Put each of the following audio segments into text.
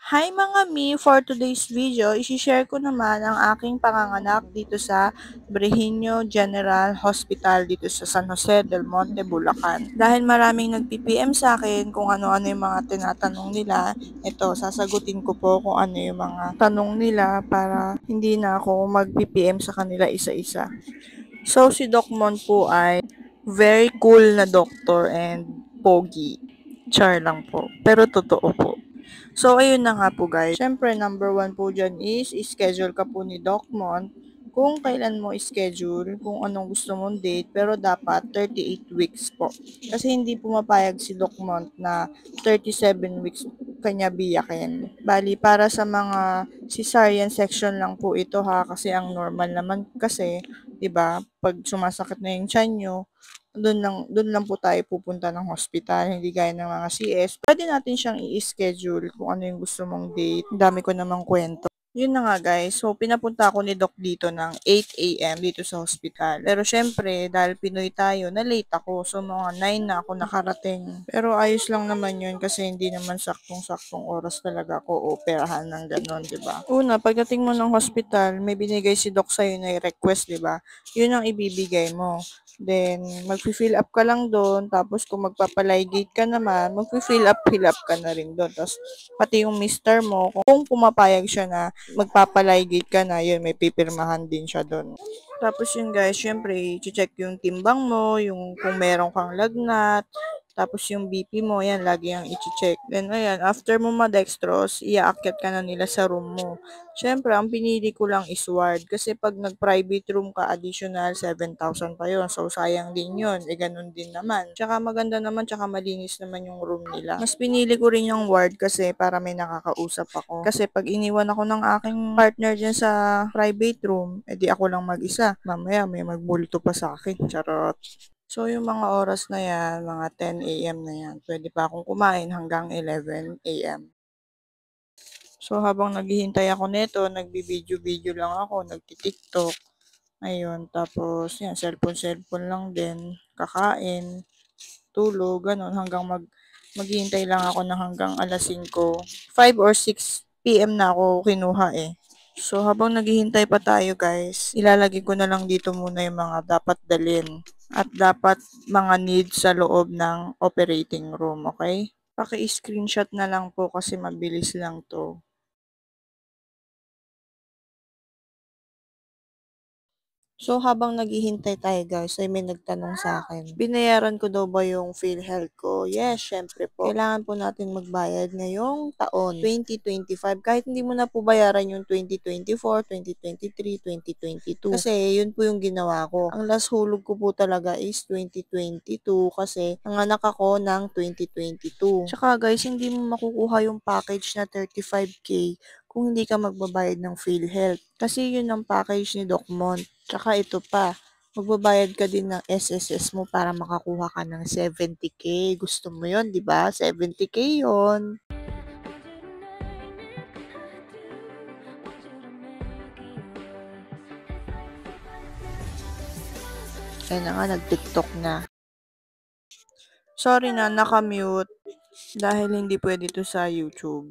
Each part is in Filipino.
Hi mga mi! For today's video, isi-share ko naman ang aking panganganak dito sa Brehinio General Hospital dito sa San Jose del Monte, Bulacan. Dahil maraming nag-PPM sa akin kung ano-ano yung mga tinatanong nila, ito, sasagutin ko po kung ano yung mga tanong nila para hindi na ako mag-PPM sa kanila isa-isa. So, si Doc Mon po ay very cool na doctor and pogi. Char lang po. Pero totoo po. So, ayun na nga po guys. Siyempre, number one po dyan is, schedule ka po ni Doc Mon kung kailan mo schedule, kung anong gusto mong date, pero dapat 38 weeks po. Kasi hindi pumapayag si Doc Mon na 37 weeks kanya biyakin. Bali, para sa mga cesarean section lang po ito ha, kasi ang normal naman kasi, 'di ba, pag sumasakit na yung tiyan nyo, doon lang po tayo pupunta ng hospital, hindi gaya ng mga CS. Pwede natin siyang i-schedule kung ano yung gusto mong date. Ang dami ko namang kwento. Yun na nga guys, so pinapunta ako ni Doc dito ng 8 a.m. dito sa hospital. Pero syempre, dahil Pinoy tayo, na-late ako. So mga 9 na ako nakarating. Pero ayos lang naman yun kasi hindi naman saktong-saktong oras talaga ako operahan ng ganon, di ba? Una, pagdating mo ng hospital, may binigay si Doc sa'yo na request, di ba? Yun ang ibibigay mo. Then, magfi-fill up ka lang doon. Tapos, kung magpapaligate ka naman, magfi-fill up, fill up ka na rin doon. Tapos, pati yung mister mo, kung pumapayag siya na magpapaligate ka na, yun, may pipirmahan din siya doon. Tapos yun guys, syempre, i-check yung timbang mo, yung kung meron kang lagnat, tapos yung BP mo, yan, lagi yung i-check. Then, ayan, after mo ma-dextrose, iaakyat ka na nila sa room mo. Syempre, ang pinili ko lang is ward. Kasi pag nag-private room ka, additional 7,000 pa yun. So, sayang din yun. E, ganun din naman. Tsaka maganda naman, tsaka malinis naman yung room nila. Mas pinili ko rin yung ward kasi para may nakakausap ako. Kasi pag iniwan ako ng aking partner dyan sa private room, edi ako lang mag-isa. Mamaya may magbulto pa sa akin. Charot. So, yung mga oras na yan, mga 10 a.m. na yan, pwede pa akong kumain hanggang 11 a.m. So, habang naghihintay ako nito, nagbi-video-video lang ako, nagti-TikTok. Ayun, tapos, yan, cellphone lang din, kakain, tulog, ganun, hanggang maghihintay lang ako ng hanggang alas 5. 5 or 6 p.m. na ako kinuha eh. So, habang naghihintay pa tayo guys, ilalagay ko na lang dito muna yung mga dapat dalin at dapat mga needs sa loob ng operating room, okay? Paki-screenshot na lang po kasi mabilis lang to. So, habang naghihintay tayo guys, ay may nagtanong sa akin, binayaran ko daw ba yung PhilHealth ko? Yes, syempre po. Kailangan po natin magbayad ngayong taon, 2025. Kahit hindi mo na po bayaran yung 2024, 2023, 2022. Kasi yun po yung ginawa ko. Ang last hulog ko po talaga is 2022 kasi nanganak ako ng 2022. Tsaka guys, hindi mo makukuha yung package na 35K kung hindi ka magbabayad ng PhilHealth. Kasi yun ang package ni Doc Mon. Tsaka ito pa, magbabayad ka din ng SSS mo para makakuha ka ng 70K. Gusto mo yon, di ba? 70K yon. Kaya na nga, nag-TikTok na. Sorry na, nakamute dahil hindi pwede to sa YouTube.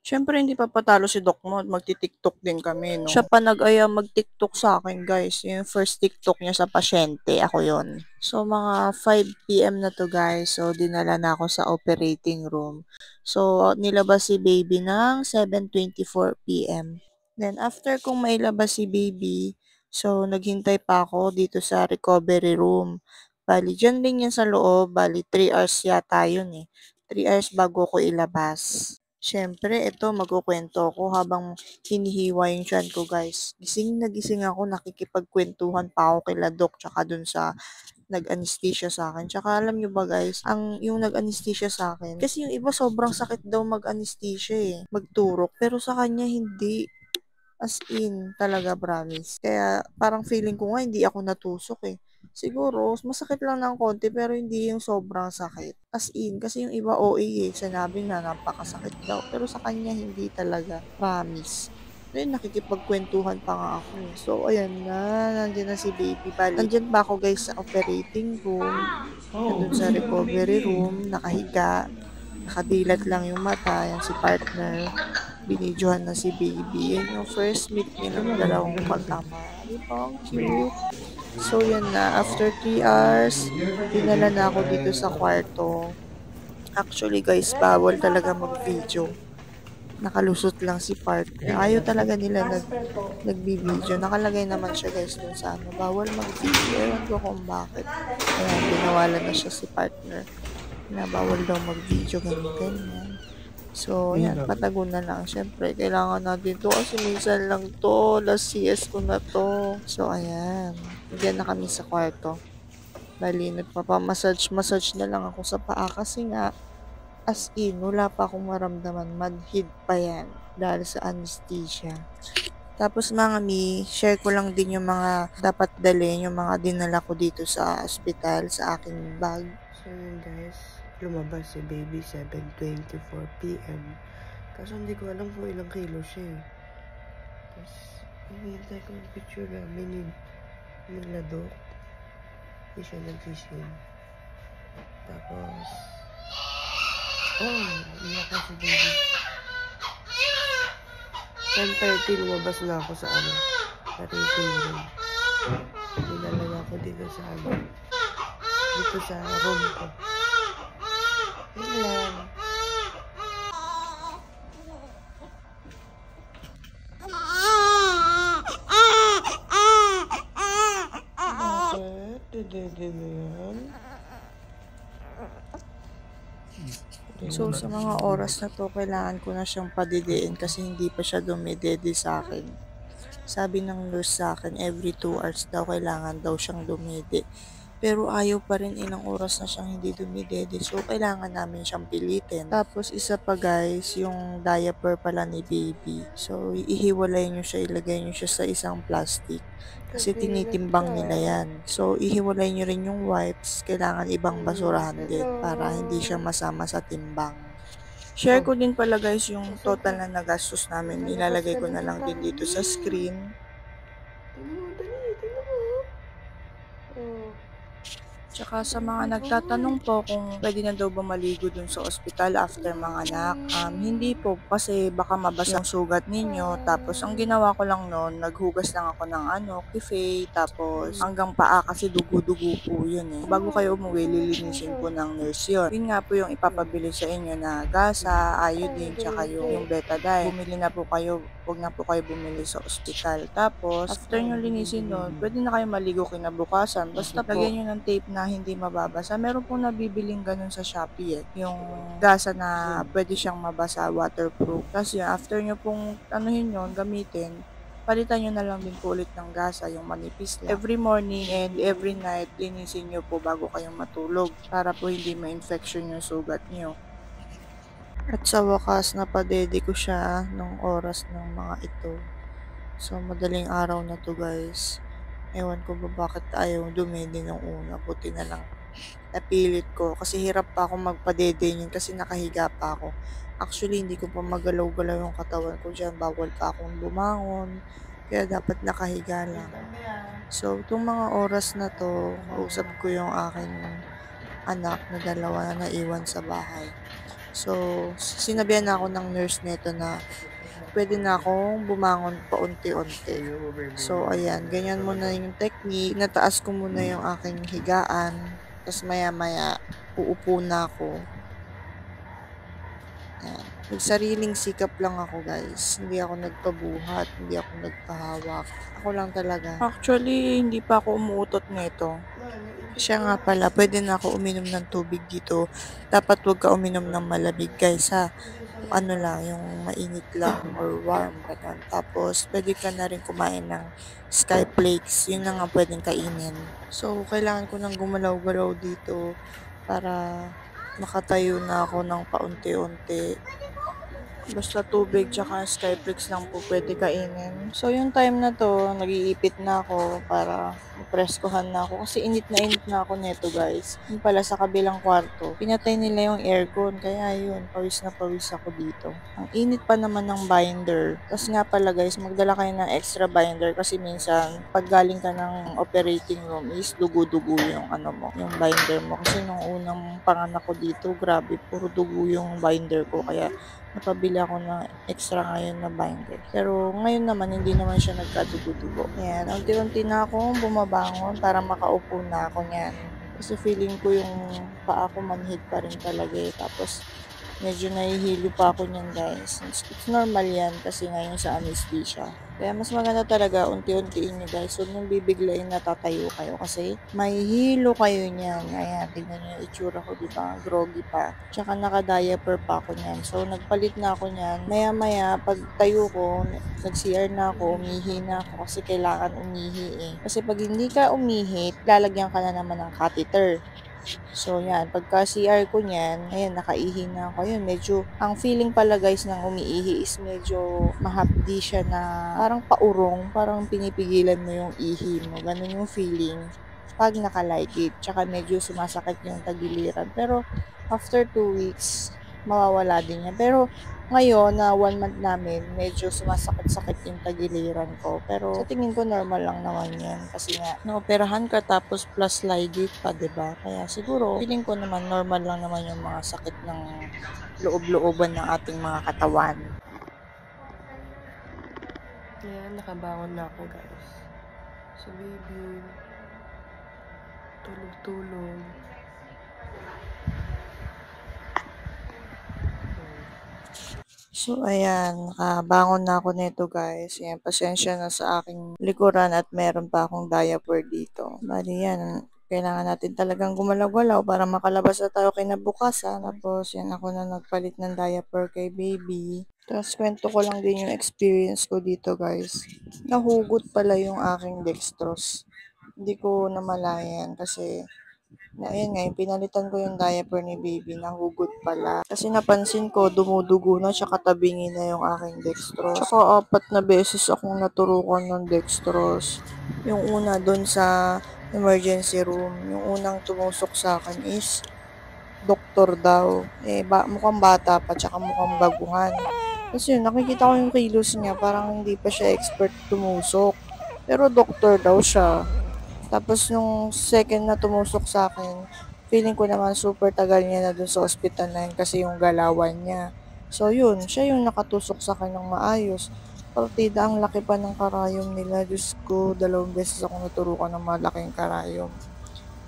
Siyempre hindi pa patalo si Doc Mo, magti-TikTok din kami, no? Siya pa nag-aya mag-TikTok sa akin, guys. Yung first TikTok niya sa pasyente, ako yon. So, mga 5 p.m. na to, guys. So, dinala na ako sa operating room. So, nilabas si baby ng 7:24 p.m. Then, after kong mailabas si baby, so, naghintay pa ako dito sa recovery room. Bali, dyan din yan sa loob. Bali, 3 hours yata yun eh. 3 hours bago ko ilabas. Siyempre, ito magkukuwento ako habang hinihiwa yung tiyan ko, guys. Gising na gising ako, nakikipagkwentuhan pa ako kila Doc tsaka dun sa nag-anesthesia sa akin. Tsaka alam nyo ba guys, yung nag-anesthesia sa akin, kasi yung iba sobrang sakit daw mag-anesthesia eh, magturok. Pero sa kanya hindi. As in, talaga promise. Kaya parang feeling ko nga hindi ako natusok eh. Siguro, masakit lang ng konti pero hindi yung sobrang sakit. As in, kasi yung iba OA eh, sinabi na napakasakit daw. Pero sa kanya hindi talaga, promise. Ayun, nakikipagkwentuhan pa nga ako eh. So, ayan na, nandiyan na si baby. Bali, nandiyan pa ako guys sa operating room, nandun sa recovery room, nakahiga, nakadilat lang yung mata, yan si partner, binidyohan na si baby. Yan yung first meet nilang dalawang mag-ama. Di ba, ang cute? So, yan na, after 3 hours, dinala na ako dito sa kwarto. Actually guys, bawal talaga mag-video. Nakalusot lang si partner. Ayaw talaga nila nagbibideo. Nakalagay naman siya guys dun sa ano. Bawal mag-video. Ewan ko kung bakit. Kaya binawalan na siya si partner. Na bawal daw mag-video. Ganyan. So, yan. Patago na lang. Siyempre, kailangan natin to kasi minsan lang to. Last CS ko na to. So, ayan. Diyan na kami sa kwarto. Bali, nagpapamassage na lang ako sa paa kasi nga as in, wala pa akong maramdaman. Manhid pa yan dahil sa anesthesia. Tapos mga mi, share ko lang din yung mga dapat dalhin, yung mga dinala ko dito sa ospital, sa aking bag. So yun guys, lumabas si baby 7:24 PM. Kaso hindi ko alam kung ilang kilo siya eh. Tapos, hinihintay ko yung picture namin nila Doc. Hindi siya nag-vision. Tapos, iyak ko si baby. 10:30 lumabas na ako sa rating room. Dinala na ako dito sa dito sa room ko. Yun lang. Bakit? Dede mo yan? So, sa mga oras na to, kailangan ko na siyang padidiin kasi hindi pa siya dumidede sa akin. Sabi ng nurse sa akin, every 2 hours daw kailangan daw siyang dumidi. Pero ayaw pa rin, ilang oras na siyang hindi dumidede. So, kailangan namin siyang pilitin. Tapos, isa pa guys, yung diaper pala ni baby. So, ihiwalay nyo siya, ilagay nyo siya sa isang plastic. Kasi tinitimbang nila yan. So, ihiwalay nyo rin yung wipes. Kailangan ibang basurahan din para hindi siya masama sa timbang. Share ko din pala guys yung total na nagastos namin. Ilalagay ko na lang din dito sa screen. Tingnan mo. Tsaka sa mga nagtatanong po kung pwede na daw ba maligo dun sa ospital after mga anak, hindi po kasi baka mabasa ang sugat ninyo. Tapos ang ginawa ko lang noon, naghugas lang ako ng kife, tapos hanggang paa kasi dugo-dugo po yun eh. Bago kayo umuwi, lilinisin po ng nurse yun. Yun nga po yung ipapabili sa inyo na gasa, iodine, tsaka yung betadine. Bumili na po kayo, huwag na po kayo bumili sa ospital. Tapos, after nyo linisin nun, pwede na kayo maligo kinabukasan. Basta lagyan nyo ng tape na hindi mababasa. Meron pong nabibiling ganun sa Shopee eh. Yung gasa na pwede siyang mabasa, waterproof. Tapos yun, after nyo pong anuhin yun, gamitin, palitan nyo na lang din po ulit ng gasa, yung manipis lang. Every morning and every night, linisin nyo po bago kayong matulog para po hindi ma-infection yung sugat nyo. At sa wakas, napadede ko siya nung oras ng mga ito. So, madaling araw na to guys. Ewan ko ba bakit ayaw dumede ng una. Buti na lang napilit ko. Kasi hirap pa ako magpadede yun kasi nakahiga pa ako. Actually, hindi ko pa magalaw-galaw yung katawan ko dyan. Bawal pa akong bumangon. Kaya dapat nakahiga lang. So, itong mga oras na to, kausap ko yung aking anak na dalawa na naiwan sa bahay. So, sinabihan na ako ng nurse nito na pwede na akong bumangon paunti-unti. So, ayan. Ganyan muna yung technique. Nataas ko muna yung aking higaan. Tapos maya-maya, uupo na ako. Ayan. Nagsariling sikap lang ako, guys. Hindi ako nagpabuhat. Hindi ako nagpahawak. Ako lang talaga. Actually, hindi pa ako umuutot nito. Siya nga pala, pwede na ako uminom ng tubig dito. Dapat huwag ka uminom ng malamig, guys, ha? Ano lang, yung mainit lang or warm, ganun. Tapos, pwede ka na rin kumain ng sky flakes. Yun na nga pwedeng kainin. So, kailangan ko nang gumalaw-galaw dito para makatayo na ako ng paunti-unti. Basta tubig tsaka Skyflix lang po pwede kainin. So, yung time na to, nag-iipit na ako para mapreskohan na ako. Kasi init na ako neto guys. Yung pala sa kabilang kwarto, pinatay nila yung aircon. Kaya yun, pawis na pawis ako dito. Ang init pa naman ng binder. Tapos nga pala guys, magdala kayo ng extra binder kasi minsan, pag galing ka ng operating room is dugo-dugo yung ano mo, yung binder mo. Kasi nung unang panganak ko dito, grabe, puro dugo yung binder ko. Kaya napabili ako ng extra ngayon na binder. Pero ngayon naman, hindi naman siya nagkadugo-dugo. Ayan, unti-unti na akong bumabangon para makaupo na ako niyan. Kasi feeling ko yung paa ko manhid pa rin talaga eh. Tapos, medyo nahihilo pa ako niyan guys. It's normal yan kasi ngayon sa anesthesia. Kaya mas maganda talaga unti-untiin nyo guys. Huwag nyung bibiglain na tatayo kayo kasi mahihilo kayo niyan. Ayan, tignan nyo yung itsura ko, diba? Groggy pa. Tsaka naka-diaper pa ako niyan. So, nagpalit na ako niyan. Maya-maya, pag tayo ko, nag-CR na ako, umihi na ako kasi kailangan umihi eh. Kasi pag hindi ka umihi, lalagyan ka na naman ng catheter. So, yan. Pagka CR ko niyan, ayan, nakaihi na ako. Yun, medyo, ang feeling pala guys ng umiihi is medyo mahapdi siya na parang paurong, parang pinipigilan mo yung ihi mo. Ganun yung feeling pag nakaligid. Tsaka medyo sumasakit yung tagiliran. Pero, after 2 weeks, mawawala din yan. Pero, ngayon na 1 month namin, medyo sumasakit-sakit yung tagiliran ko. Pero sa tingin ko normal lang naman yan. Kasi nga, naoperahan ka tapos plus ligate pa, 'di ba? Kaya siguro, feeling ko naman normal lang naman yung mga sakit ng loob-looban ng ating mga katawan. Ayan, nakabangon na ako guys. So baby, tulog-tulog. So, ayan, nakabangon na ako nito guys. Ayan, pasensya na sa aking likuran at meron pa akong diaper dito. Bali yan, kailangan natin talagang gumalaw-galaw para makalabas na tayo kinabukasan. Tapos, yan ako na nagpalit ng diaper kay baby. Tapos, kwento ko lang din yung experience ko dito guys. Nahugot pala yung aking dextrose. Hindi ko namalayan kasi ayun nga, yung pinalitan ko yung diaper ni baby, nahugot pala. Kasi napansin ko, dumudugo na, tsaka tabingi na yung aking dextrose. Tsaka 4 na beses akong naturukan ng dextrose. Yung una doon sa emergency room, yung unang tumusok sa akin is doktor daw. Mukhang bata pa, tsaka mukhang baguhan. Kasi yun, nakikita ko yung kilos niya, parang hindi pa siya expert tumusok. Pero doktor daw siya. Tapos nung second na tumusok sa akin, feeling ko naman super tagal niya na dun sa ospital na yun kasi yung galawan niya. So yun, siya yung nakatusok sa akin ng maayos. Partida, ang laki pa ng karayom nila. Diyos ko, 2 beses ako naturukan ng malaking karayom.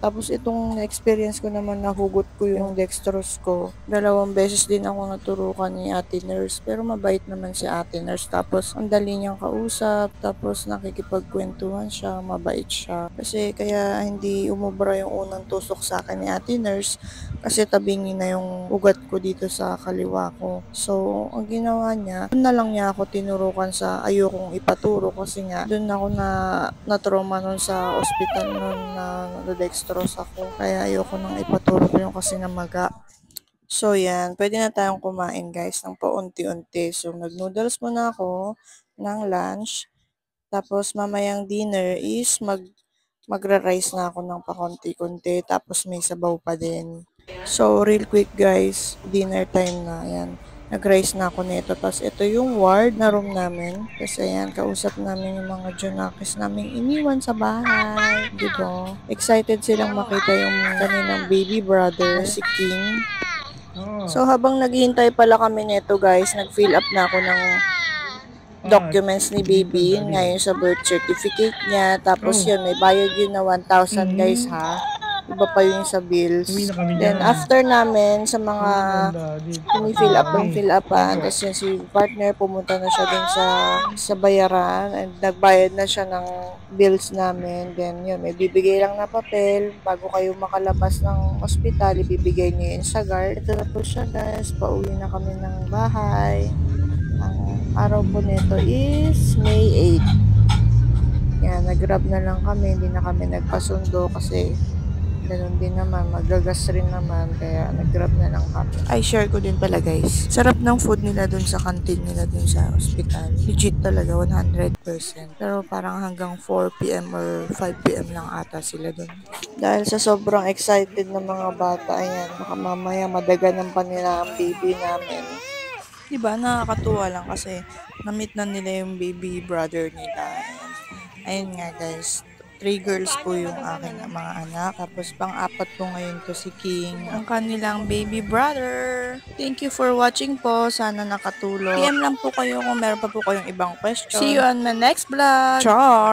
Tapos itong na-experience ko naman, nahugot ko yung dextrose ko. 2 beses din ako naturukan ni ate nurse. Pero mabait naman si ate nurse. Tapos ang dali niyang kausap. Tapos nakikipagkwentuhan siya. Mabait siya. Kasi kaya hindi umubra yung unang tusok sa akin ni ate nurse. Kasi tabingi na yung ugat ko dito sa kaliwa ko. So ang ginawa niya, doon na lang niya ako tinurukan sa ayokong ipaturo. Kasi nga doon ako na-trauma nun sa ospital nun na dextrose ako. Kaya ayoko nang ipaturo ko yung kasi namaga. So yan, pwede na tayong kumain guys ng paunti-unti. So nag-noodles muna ako ng lunch. Tapos mamayang dinner is magra-rice na ako ng pakonti-kunti. Tapos may sabaw pa din. So real quick guys, dinner time na. Yan. Nag-rice na ako nito. Tapos ito yung ward na room namin. Kasi ayan, kausap namin yung mga Junakis namin iniwan sa bahay. Diba? Excited silang makita yung kanilang baby brother, si King. So habang naghihintay pala kami nito guys, nag-fill up na ako ng documents ni baby. Yun nga yung sa birth certificate niya. Tapos yun, may bayad yun na 1,000 guys ha. Iba pa yung sa bills. Then, after namin, sa mga fill up ng fill upan, tapos yun, si partner, pumunta na siya dun sa bayaran, and nagbayad na siya ng bills namin. Then, yun, may bibigay lang na papel, bago kayo makalabas ng ospital, ibibigay niyo yun sa guard. Ito na po siya, guys. Pauwi na kami ng bahay. Ang araw po nito is May 8. Yan, nag-grab na lang kami, hindi na kami nagpasundo kasi Ganun din naman, magagas rin naman, kaya nag-grab na lang kami. Ay, share ko din pala guys. Sarap ng food nila dun sa canteen nila dun sa ospital. Legit talaga, 100%. Pero parang hanggang 4 p.m. or 5 p.m. lang ata sila dun. Dahil sa sobrang excited ng mga bata, ayan, baka mamaya madaganan pa nila ang baby namin. Diba, nakakatuwa lang kasi na-meet na nila yung baby brother nila. Ayun nga guys, 3 girls po yung aking mga anak. Tapos pang-apat po ngayon to si King, ang kanilang baby brother. Thank you for watching po. Sana nakatulong. PM lang po kayo kung meron pa po kayong ibang question. See you on my next vlog. Ciao!